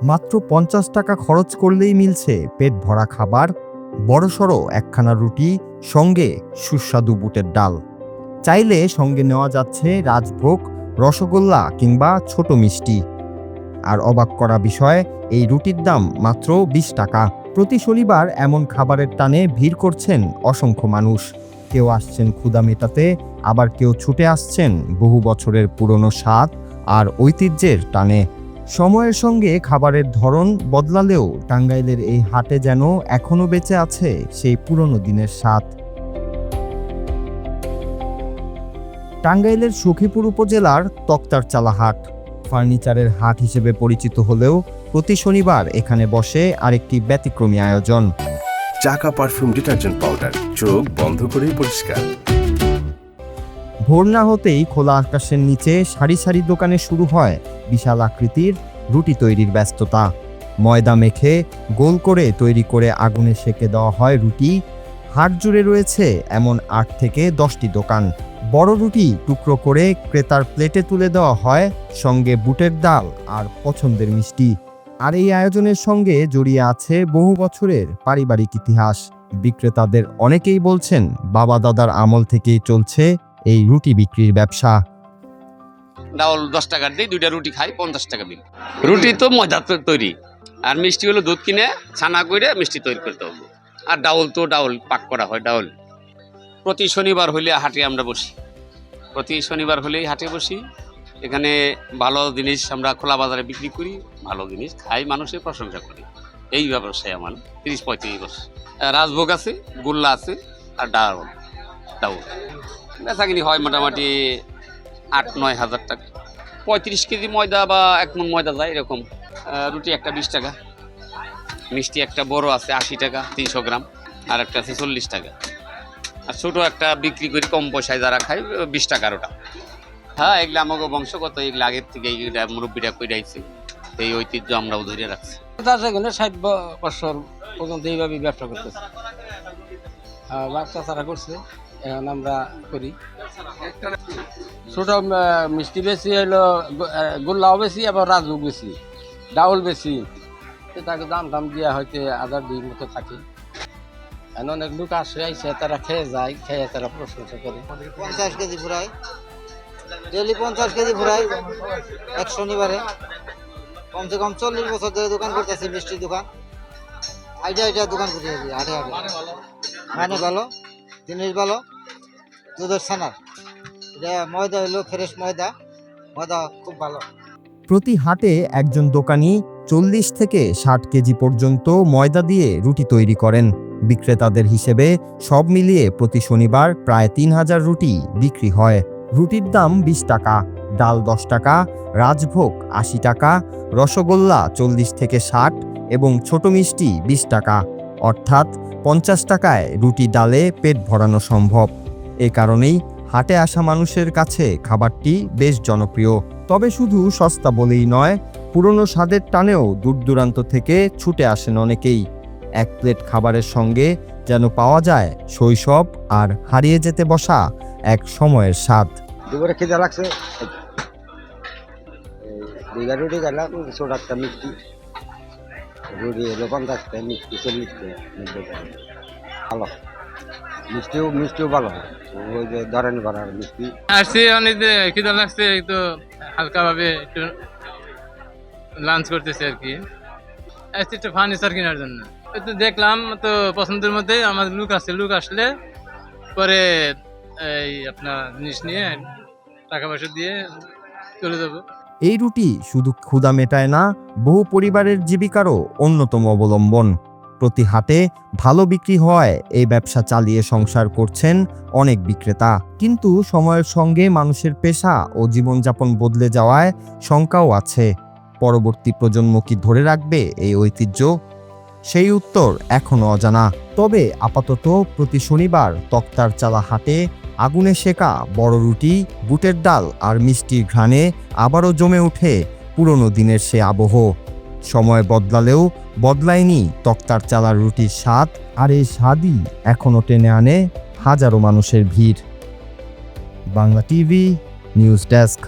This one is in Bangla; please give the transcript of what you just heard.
মাত্র ৫০ টাকা খরচ করলেই মিলছে পেট ভরা খাবার, বড়সড় একখানা রুটি, সঙ্গে সুস্বাদু বুটের ডাল। চাইলে সঙ্গে নেওয়া যাচ্ছে রাজভোগ, রসগোল্লা কিংবা ছোট মিষ্টি। আর অবাক করা বিষয়, এই রুটির দাম মাত্র ২০ টাকা। প্রতি শনিবার এমন খাবারের টানে ভিড় করছেন অসংখ্য মানুষ। কেউ আসছেন ক্ষুধা মেটাতে, আবার কেউ ছুটে আসছেন বহু বছরের পুরনো স্বাদ আর ঐতিহ্যের টানে। সময়ের সঙ্গে খাবারের ধরন বদলালেও টাঙ্গাইলের এই হাটে যেন এখনো বেঁচে আছে সেই পুরনো দিনের স্বাদ। টাঙ্গাইলের সখীপুর উপজেলার তক্তারচালা হাট ফার্নিচারের হাট হিসেবে পরিচিত হলেও প্রতি শনিবার এখানে বসে আরেকটি ব্যতিক্রমী আয়োজন। চাকা পারফিউম ডিটারজেন্ট পাউডার, চোখ বন্ধ করেই পরিষ্কার। ভোর না হতেই খোলা আকাশের নিচে সারি সারি দোকানে শুরু হয় বিশাল আকৃতির রুটি তৈরির ব্যস্ততা। ময়দা মেখে গোল করে তৈরি করে আগুনে সেঁকে দেওয়া হয় রুটি। হাট জুড়ে রয়েছে এমন ৮ থেকে ১০টি দোকান। বড় রুটি টুকরো করে ক্রেতার প্লেটে তুলে দেওয়া হয়, সঙ্গে বুটের ডাল আর পছন্দের মিষ্টি। আর এই আয়োজনের সঙ্গে জড়িয়ে আছে বহু বছরের পারিবারিক ইতিহাস। বিক্রেতাদের অনেকেই বলছেন বাবা দাদার আমল থেকেই চলছে এই রুটি বিক্রির ব্যবসা। ডাউল 10 টাকার দিই, 2টা রুটি খাই, 50 টাকা বিল। রুটি তো ময়দা তৈরি, আর মিষ্টি হলো দুধ কিনে ছানা করে মিষ্টি তৈরি করতে হবে। আর ডাউল পাক করা হয়। ডাউল প্রতি শনিবার হলে হাটে আমরা বসি, প্রতি শনিবার হলেই হাটে বসি। এখানে ভালো জিনিস আমরা খোলা বাজারে বিক্রি করি, ভালো জিনিস খাই, মানুষের প্রশংসা করি। এই ব্যবসায় আমার 30-35 বছর। রাজভোগ আছে, গোল্লা আছে, আর ডাউল বেচাকিনি হয় মোটামুটি ৮-৯ হাজার টাকা। 35 কেজি ময়দা বা 1 মণ ময়দা যায় এরকম। রুটি একটা 20 টাকা, মিষ্টি একটা বড় আছে 80 টাকা 300 গ্রাম, আর একটা আছে 40 টাকা। আর ছোটো একটা বিক্রি করি কম পয়সায় যারা খায় 20 টাকার ওটা। হ্যাঁ, এগুলো আমাকে বংশগত, এগুলো আগের থেকে এইগুলা মুরব্বীরা করে আইছে, এই ঐতিহ্য আমরাও ধরে রাখছি। 60 বছর পর্যন্ত এইভাবে ব্যবসা করতেছে। বাচ্চা চারা করছে, এখন আমরা করি। ছোট মিষ্টি বেশি হইলো, গোল্লাও বেশি, আবার রাজভোগ বেশি, ডাউল বেশি। তাকে দাম দিয়ে হয়তো 1,000-2 মতো থাকে। এখন অনেক লোক আসে, তারা খেয়ে যায়, খেয়ে তারা প্রশংসা করে। 50 কেজি ফুরাই, ডেলি 50 কেজি ফুরাই এক শনিবারে। কমসে কম 40 বছর ধরে দোকান করতেছি, মিষ্টির দোকান। আইডিয়া দোকান করতে হাটে মানে ভালো, জিনিস ভালো, দুধের ছানার। এটা ময়দা হইলো ফ্রেশ ময়দা খুব ভালো। প্রতি হাটে একজন দোকানি 40 থেকে 60 কেজি পর্যন্ত ময়দা দিয়ে রুটি তৈরি করেন। বিক্রেতাদের হিসেবে সব মিলিয়ে প্রতি শনিবার প্রায় 3000 রুটি বিক্রি হয়। রুটির দাম 20 টাকা, ডাল 10 টাকা, রাজভোগ 80 টাকা, রসগোল্লা 40 থেকে 60 এবং ছোট মিষ্টি 20 টাকা। অর্থাৎ 50 টাকায় রুটি ডালে পেট ভরানো সম্ভব। এ কারণেই হাটে আসা মানুষের কাছে খাবারটি বেশ জনপ্রিয়। তবে শুধু সস্তা বলেই নয়, পুরনো স্বাদের টানেও দূর দূরান্ত থেকে ছুটে আসেন অনেকেই। এক প্লেট খাবারের সঙ্গে যেন পাওয়া যায় শৈশব আর হারিয়ে যেতে বসা এক সময়ের স্বাদ। দুপুরে খিদে লাগছে, 2টা রুটি খেলাম, ছোট একটা মিষ্টি। রুটি হলো 50 টাকা, মিষ্টি 40 টাকা। ভালো মিষ্টিও ভালো, ওই যে ধরেন করার মিষ্টি। আসছি অনেক খিদে লাগছে, একটু হালকা ভাবে একটু লাঞ্চ করতেছি আর কি। আসছি একটু ফার্নিচার কেনার জন্য। তো দেখলাম তো পছন্দের মধ্যে, আমার লোক আসলে পরে এই আপনার জিনিস নিয়ে টাকা পয়সা দিয়ে চলে যাবো। এই রুটি শুধু ক্ষুধা মেটায় না, বহু পরিবারের জীবিকারও অন্যতম অবলম্বন। প্রতি হাটে ভালো বিক্রি হওয়ায় এই ব্যবসা চালিয়ে সংসার করছেন অনেক বিক্রেতা। কিন্তু সময়ের সঙ্গে মানুষের পেশা ও জীবনযাপন বদলে যাওয়ায় শঙ্কাও আছে। পরবর্তী প্রজন্ম কি ধরে রাখবে এই ঐতিহ্য? সেই উত্তর এখনো অজানা। তবে আপাতত প্রতি শনিবার তক্তারচালা হাটে আগুনে সেকা বড় রুটি, বুটের ডাল আর মিষ্টির ঘ্রাণে আবারও জমে ওঠে পুরনো দিনের সে আবহ। সময় বদলালেও বদলায়নি তক্তারচালার রুটির স্বাদ, আর এই স্বাদই এখনো টেনে আনে হাজারো মানুষের ভিড়। Bangla TV news desk.